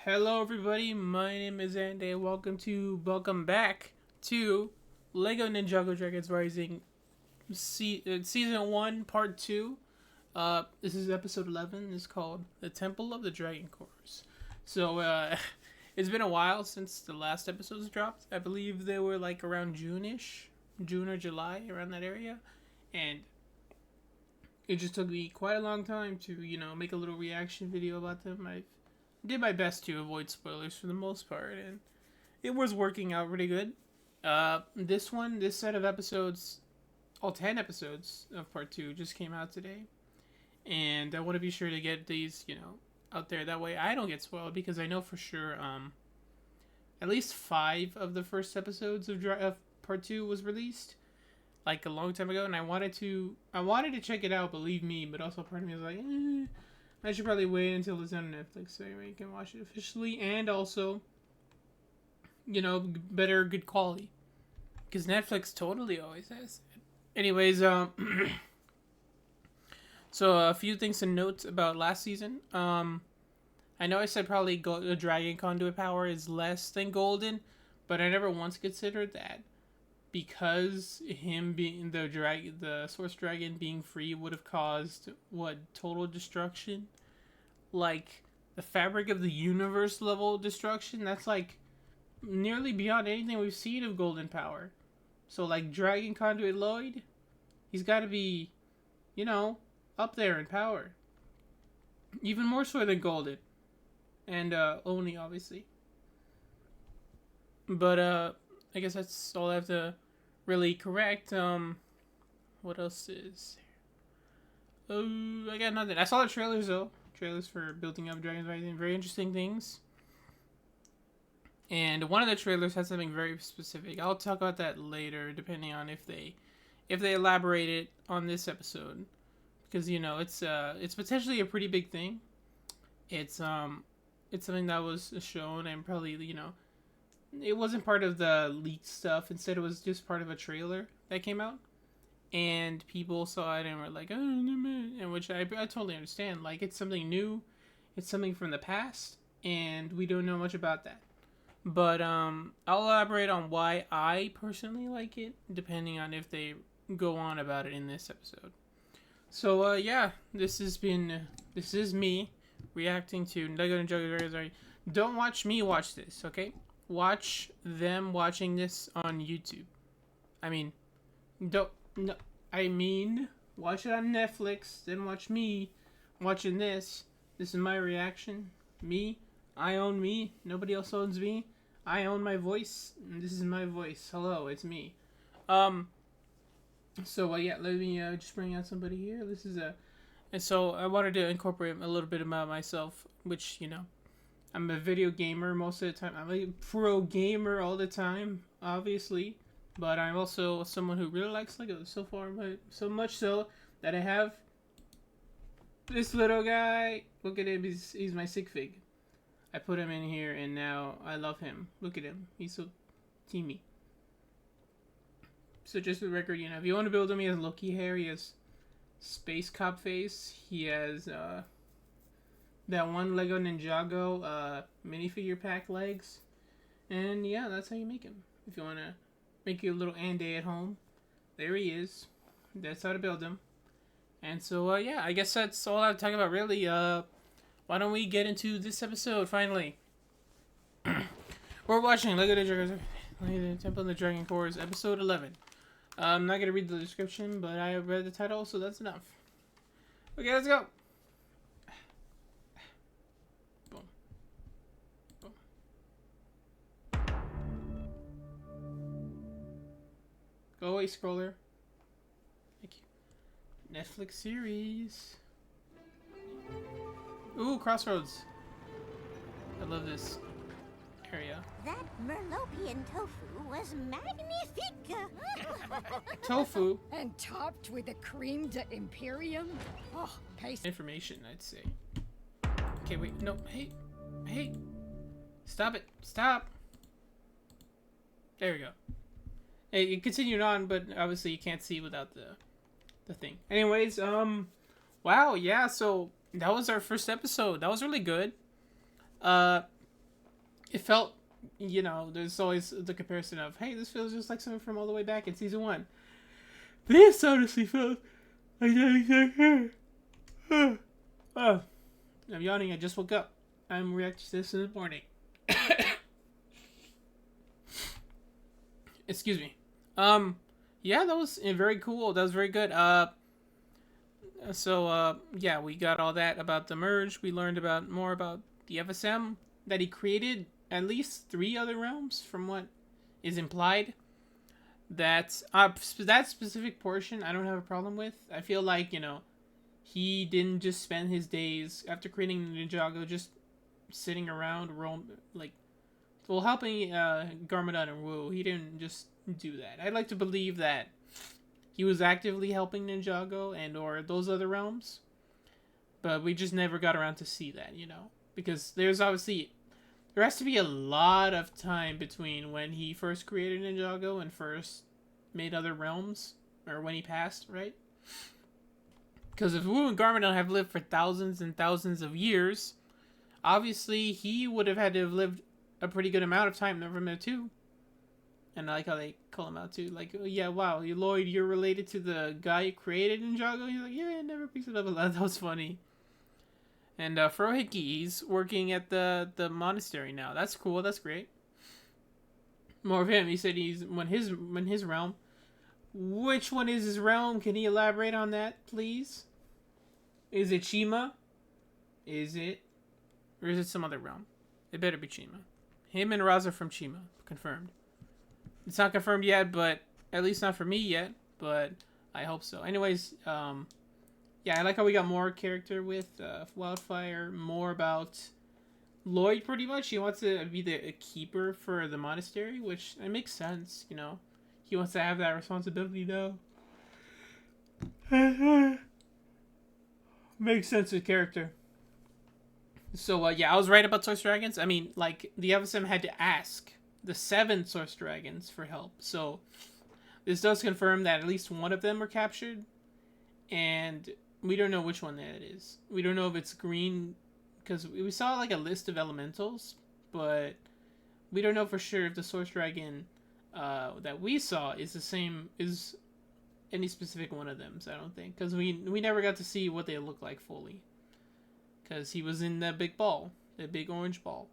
Hello everybody, my name is ANDAY. Welcome back to LEGO Ninjago Dragons Rising Season 1, Part 2. This is episode 11. It's called The Temple of the Dragon Cores. So, it's been a while since the last episodes dropped. I believe they were like around June-ish. June or July, around that area. And it just took me quite a long time to, make a little reaction video about them. I did my best to avoid spoilers for the most part, and it was working out pretty good. This set of episodes, all 10 episodes of part 2 just came out today. And I want to be sure to get these, out there. That way I don't get spoiled, because I know for sure, at least 5 of the first episodes of part 2 was released, like a long time ago, and I wanted to check it out, believe me, but also part of me was like, I should probably wait until it's on Netflix so you can watch it officially, and also, good quality, because Netflix totally always has it. Anyways, so a few things to note about last season. I know I said probably the Dragon Conduit power is less than Golden, but I never once considered that, because him being the Source Dragon being free would have caused total destruction, like the fabric of the universe level destruction. That's like nearly beyond anything we've seen of Golden power. So like Dragon Conduit Lloyd, he's got to be, up there in power, even more so than Golden, and Oni obviously. But I guess that's all I have to really correct. What else is there? Oh, I got nothing. I saw the trailers though. Trailers for Building Up Dragons Rising. Very interesting things. And one of the trailers had something very specific. I'll talk about that later, depending on if they elaborate it on this episode, because it's potentially a pretty big thing. It's something that was shown, and probably it wasn't part of the leaked stuff. Instead, it was just part of a trailer that came out, and people saw it and were like, "Oh, and which I totally understand. Like, it's something new, it's something from the past, and we don't know much about that. But I'll elaborate on why I personally like it, depending on if they go on about it in this episode. So yeah, this is me reacting to LEGO Ninjago Dragons. Don't watch me watch this, okay? Watch them watching this on YouTube. Watch it on Netflix, then watch me watching this. This is my reaction. Me. I own me. Nobody else owns me. I own my voice. And this is my voice. Hello, it's me. So, yeah, let me just bring out somebody here. And so I wanted to incorporate a little bit about myself, which, I'm a video gamer most of the time. I'm a pro gamer all the time, obviously. But I'm also someone who really likes LEGO so far, but so much so that I have this little guy. Look at him. He's my sig fig. I put him in here, and now I love him. Look at him. He's so teamy. So just for the record, if you want to build him, he has Loki hair. He has space cop face. He has that one Lego Ninjago minifigure pack legs. And yeah, that's how you make him. If you want to make your little ANDAY at home, there he is. That's how to build him. And so yeah, I guess that's all I have to talk about really. Why don't we get into this episode finally? We're watching LEGO Ninjago The Temple of the Dragon Cores, episode 11. I'm not gonna read the description, but I read the title, so that's enough. Okay, let's go. Boom. Boom. Go away, scroller. Thank you. Netflix series. Ooh, Crossroads. I love this area. That Merlopian tofu was magnifique. Tofu. And topped with a creme de imperium. Oh, paste. Information, I'd say. Okay, wait, no, hey. Stop it, stop. There we go. Hey, you continued on, but obviously you can't see without the thing. Anyways, wow, yeah, so that was our first episode. That was really good. it felt, you know, there's always the comparison of, hey, this feels just like something from all the way back in season 1. This honestly felt like that exact here. Oh, I'm yawning. I just woke up. I'm reacting to this in the morning. Excuse me. Yeah, that was very cool. That was very good. Yeah, we got all that about the merge. We learned about more about the FSM, that he created at least 3 other realms from what is implied. That specific portion I don't have a problem with. I feel like, you know, he didn't just spend his days after creating Ninjago just sitting around helping Garmadon and Wu. He didn't just do that. I'd like to believe that he was actively helping Ninjago and or those other realms, but we just never got around to see that, you know, because there has to be a lot of time between when he first created Ninjago and first made other realms, or when he passed, right? Because if Wu and Garmadon have lived for thousands and thousands of years, obviously he would have had to have lived a pretty good amount of time from there too. And I like how they call him out too. Like, oh, yeah, wow, Lloyd, you're related to the guy who created Ninjago? He's like, yeah, I never picked it up a lot. That was funny. And Frohiki, he's working at the monastery now. That's cool. That's great. More of him. He said he's when his realm. Which one is his realm? Can he elaborate on that, please? Is it Chima? Is it, or is it some other realm? It better be Chima. Him and Raza from Chima, confirmed. It's not confirmed yet, but at least not for me yet. But I hope so. Anyways, yeah, I like how we got more character with Wildfire, more about Lloyd, pretty much. He wants to be the keeper for the monastery, which it makes sense, you know. He wants to have that responsibility, though. Makes sense with character. So, yeah, I was right about Source Dragons. I mean, like, the FSM had to ask the 7 Source Dragons for help. So, this does confirm that at least one of them were captured. And we don't know which one that is. We don't know if it's green, because we saw like a list of elementals, but we don't know for sure if the Source Dragon that we saw is the same, is any specific one of them. So I don't think, because we never got to see what they look like fully, because he was in that big ball, that big orange ball.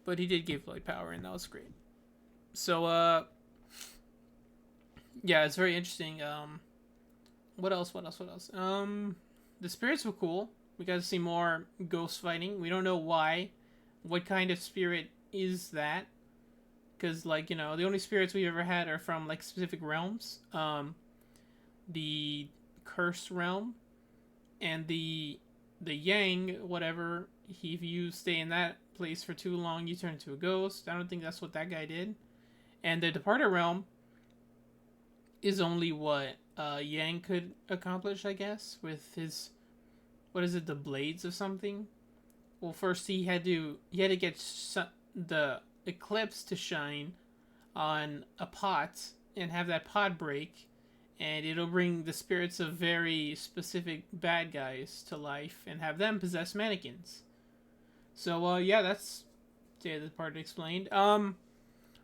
But he did give Lloyd power, and that was great. So yeah, it's very interesting. What else? The spirits were cool. We got to see more ghost fighting. We don't know why. What kind of spirit is that? Because, like, you know, the only spirits we've ever had are from, like, specific realms. The Cursed Realm. And the Yang, whatever. If you stay in that place for too long, you turn into a ghost. I don't think that's what that guy did. And the Departed Realm is only what Yang could accomplish, I guess, with his, what is it, the blades of something. Well, first he had to get the eclipse to shine on a pot and have that pot break, and it'll bring the spirits of very specific bad guys to life and have them possess mannequins. So yeah, that's the part explained.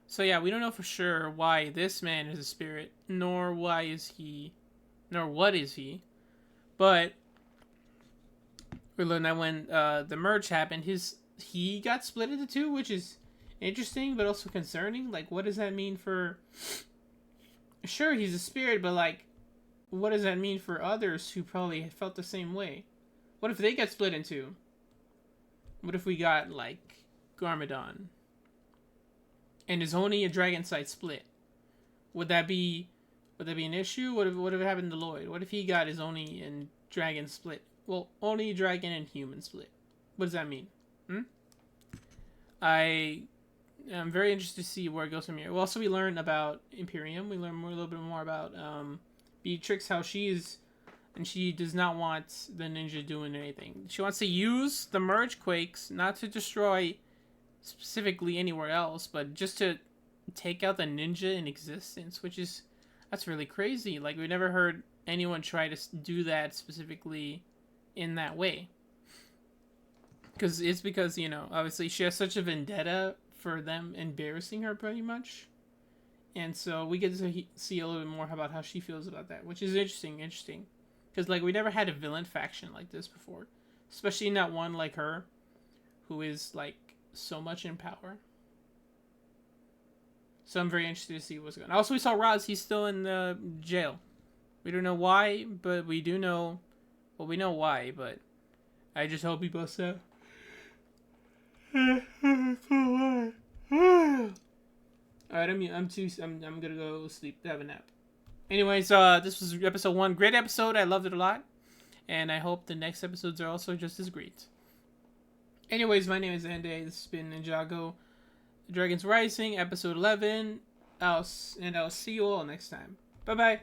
So yeah, we don't know for sure why this man is a spirit, nor what is he. But we learned that when the merge happened, he got split into 2, which is interesting, but also concerning. Like, what does that mean for? Sure, he's a spirit, but like, what does that mean for others who probably felt the same way? What if they get split in 2? What if we got like Garmadon? And is only a dragon side split? Would that be an issue? What if it happened to Lloyd? What if he got his Oni and dragon split? Well, Oni, dragon, and human split. What does that mean? I am very interested to see where it goes from here. Well, also we learn about Imperium. We learn a little bit more about Beatrix, how she does not want the ninja doing anything. She wants to use the merge quakes not to destroy specifically anywhere else, but just to take out the ninja in existence, that's really crazy. Like, we never heard anyone try to do that specifically in that way. because you know, obviously she has such a vendetta for them embarrassing her pretty much, and so we get to see a little bit more about how she feels about that, which is interesting, because like we never had a villain faction like this before, especially not one like her, who is like so much in power. So I'm very interested to see what's going on. Also, we saw Roz. He's still in the jail. We don't know why, but we do know. Well, we know why, but I just hope he busts out. Alright, I'm gonna go sleep, have a nap. Anyways, this was episode 1. Great episode. I loved it a lot, and I hope the next episodes are also just as great. Anyways, my name is ANDAY. This has been Ninjago Dragons Rising, episode 11. I'll see you all next time. Bye bye.